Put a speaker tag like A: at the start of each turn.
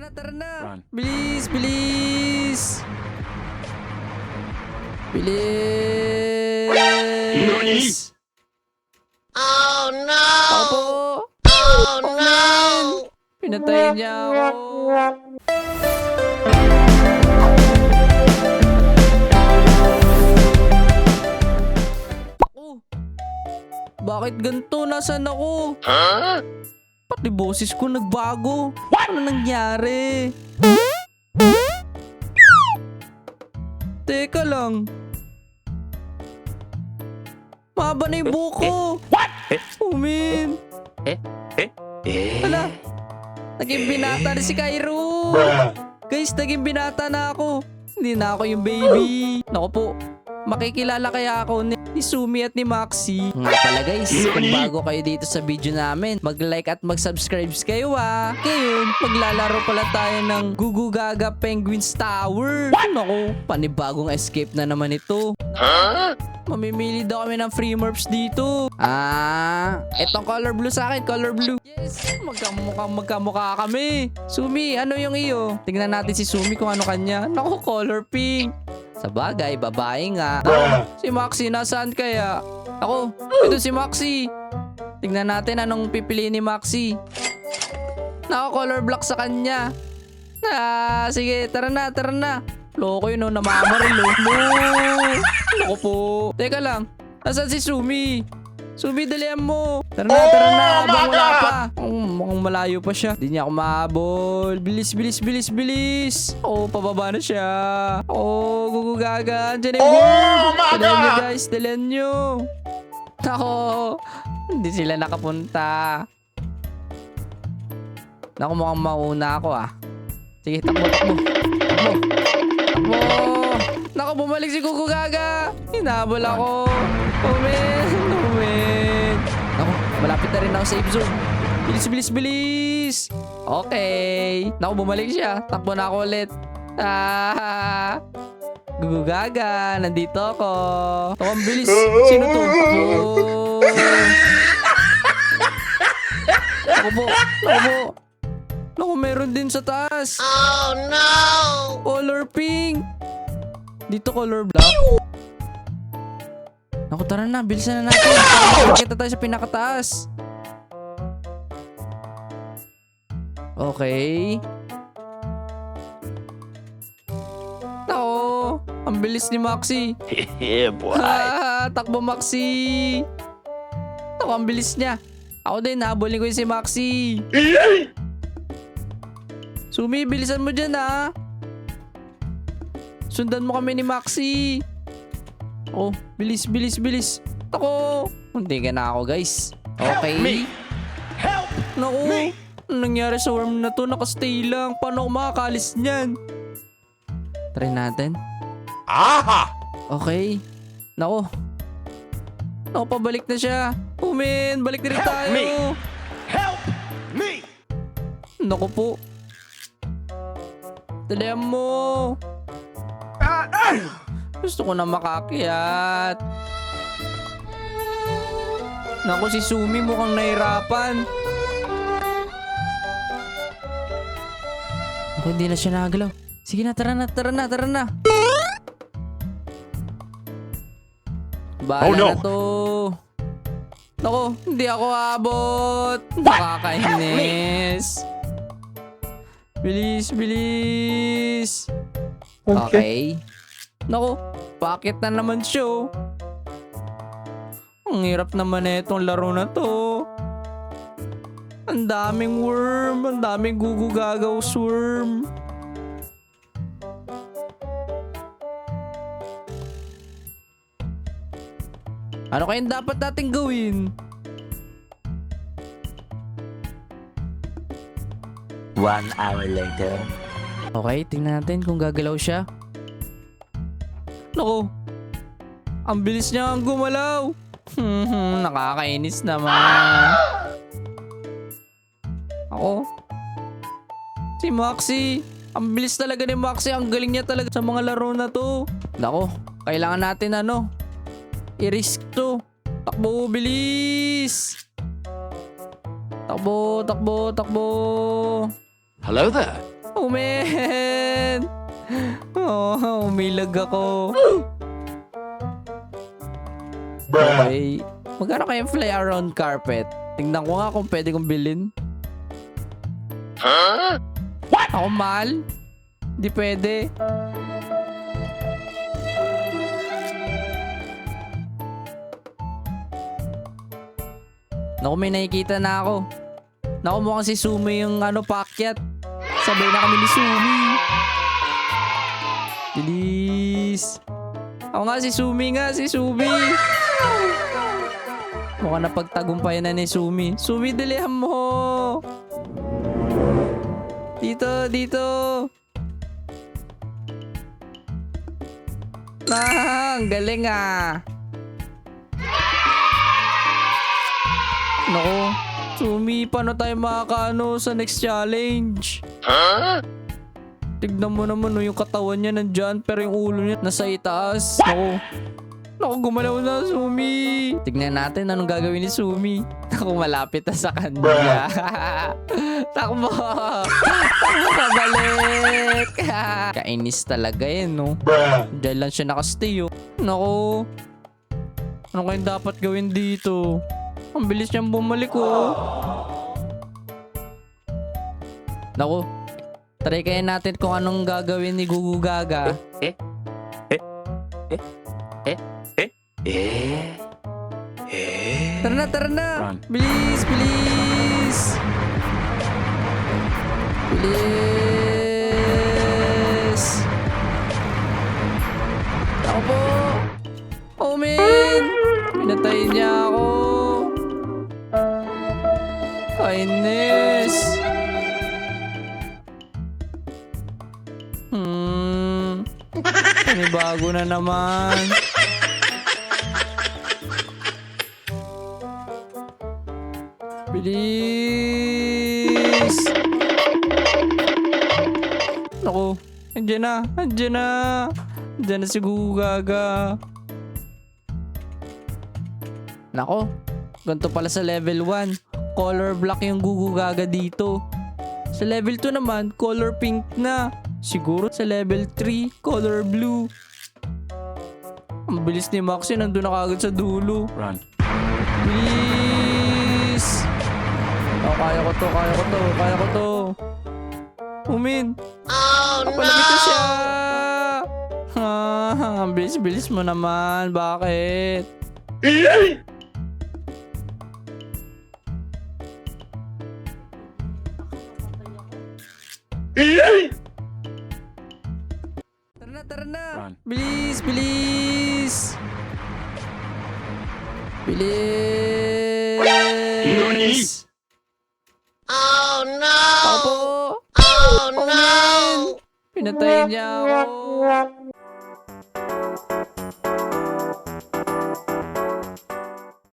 A: tara na.
B: Run.
A: Bilis, bilis. Bilis.
C: Oh no!
A: Opo.
C: Oh
A: Oh,
C: no!
A: man. Pinatay niya ako. Ako. Bakit ganito? Nasaan ako?
C: Huh?
A: Pati boses ko nagbago. Ano nangyari? Teka lang. Mahaba na yung buko.
B: What?
A: Umin. Hala. Naging binata na si Cairo. Guys, naging binata na ako. Hindi na ako yung baby. Naku po. Makikilala kaya ako ni Sumi at ni Maxi. Nga pala guys, kung bago kayo dito sa video namin, mag-like at mag-subscribe kayo Ngayon, maglalaro pala tayo ng Gugu Gaga Penguins Tower. Naku, panibagong escape na naman ito.
C: Huh?
A: Mamimili daw kami ng free merps dito. Etong color blue sa akin, color blue. Yes, magkamukha kami. Sumi, ano yung iyo? Tingnan natin si Sumi kung ano kanya. Naku, color pink. Sa bagay, babae nga. Si Maxi, nasaan kaya? Ako, ito si Maxi. Tingnan natin anong pipiliin ni Maxi. Naku, color black sa kanya. Sige, tara na, tara na. Loko yun, no, namamaril, no. Loko po. Teka lang, nasaan si Sumi? Sumi, dalihan mo. Tara na, habang wala pa. Mukhang malayo pa siya. Hindi niya ako mahabol. Bilis, bilis, bilis, bilis. Pababa na siya. Gugu Gaga. Diyan na yung worm. Dalihan nyo, guys. Dalihan nyo. Ako, hindi sila nakapunta. Naku, mukhang mauna ako Sige, takbo, takbo. Takbo. Takbo. Naku, bumalik si Gugu Gaga. Hinabol ako. Umin. Naku, malapit na rin ako sa safe zone. Bilis, bilis, bilis. Okay. Naku, bumalik siya. Takbo na ako ulit. Gugu Gaga, nandito ako. Naku, ang bilis. Sino to? Naku po. Naku po. Naku, meron din sa taas.
C: Oh no!
A: Color pink. Dito color black. Naku, tara na. Bilisan na natin. Kita tayo sa pinakataas. Okay. Naku, ang bilis ni Maxi.
B: Yeah, boy.
A: Takbo Maxi. Naku, ang bilis niya. Ako din, habulin ko yung si Maxi. Sumi, bilisan mo dyan Sundan mo kami ni Maxi. Bilis, bilis, bilis. Ako. Hindi ka na ako, guys. Okay.
B: Help!
A: Naku. Anong nangyari sa worm na to? Nakastay lang. Paano ako makakalis niyan? Try natin.
B: Aha!
A: Okay. Naku. Naku, pabalik na siya. Umin, balik na rin tayo.
B: Help me!
A: Naku po. Dalihan mo. Gusto ko na makakyat. Naku, si Sumi mukhang nahirapan. Naku, hindi na siya nagalaw. Sige na, tara na, tara na, tara na. Bahala
B: no.
A: na to. Naku, hindi ako abot. Nakakainis. Bilis, bilis. Okay. Naku, bakit na naman siya? Ang hirap naman na itong laro na to. Ang daming worm. Ang daming Gugu Gaga worm. Ano kayang dapat natin gawin?
B: One hour later.
A: Okay, tingnan natin kung gagalaw siya. Naku, ang bilis niya ang gumalaw. Nakakainis naman. Ako. Si Maxi. Ang bilis talaga ni Maxi. Ang galing niya talaga sa mga laro na to. Naku, kailangan natin i-risk to. Takbo, bilis. Takbo, takbo, takbo.
B: Hello there.
A: Oh, man! Oh, umilag ako. Okay. Magkano kayang fly around carpet? Tingnan ko nga kung pwede kong bilhin.
C: Huh?
A: Ako mahal? Di pwede. Naku, may nakikita na ako. Naku, mukhang si Sumi yung paakyat. Sabay na kami ni Sumi. Bilis. Ako nga, si Sumi nga, si Sumi. Mukhang napagtagumpayan na ni Sumi. Sumi, dalihan mo. Dito, dito. Ang galing ah. Naku, Sumi, paano tayo makakaano sa next challenge?
C: Huh?
A: Tignan mo naman yung katawan niya nandyan pero yung ulo niya nasa itaas. Naku, gumalaw na Sumi. Tignan natin anong gagawin ni Sumi. Naku, malapit na sa kanya. Takbo. Takbo pabalik. Kainis talaga no? Diyan lang siya nakastay Naku. Ano kayong dapat gawin dito? Ang bilis niyang bumalik Naku. Try kaya natin kung anong gagawin ni Gugu Gaga. Tara na.
B: Run.
A: Bilis, bilis. Bilis. Ako po. Oh, man. Pinatay niya ako. Kainis. Bago na naman. Bilis. Naku, andyan na. Andyan na si Gugu Gaga. Naku, ganito pala sa level 1. Color black yung Gugu Gaga dito. Sa level 2 naman, color pink na. Siguro sa level 3, color blue. Ang bilis ni Maxie, nandun na kagad sa dulo.
B: Run.
A: Bilis! Oh, kaya ko to. Umin!
C: Oh
A: Palapit na siya!
C: no!
A: Ang bilis-bilis mo naman. Bakit? Tara na.
B: Run.
A: Bilis, bilis. Bilis.
C: Oh no!
A: Ako po.
C: Oh
A: Oh,
C: no!
A: man. Pinatay niya ako.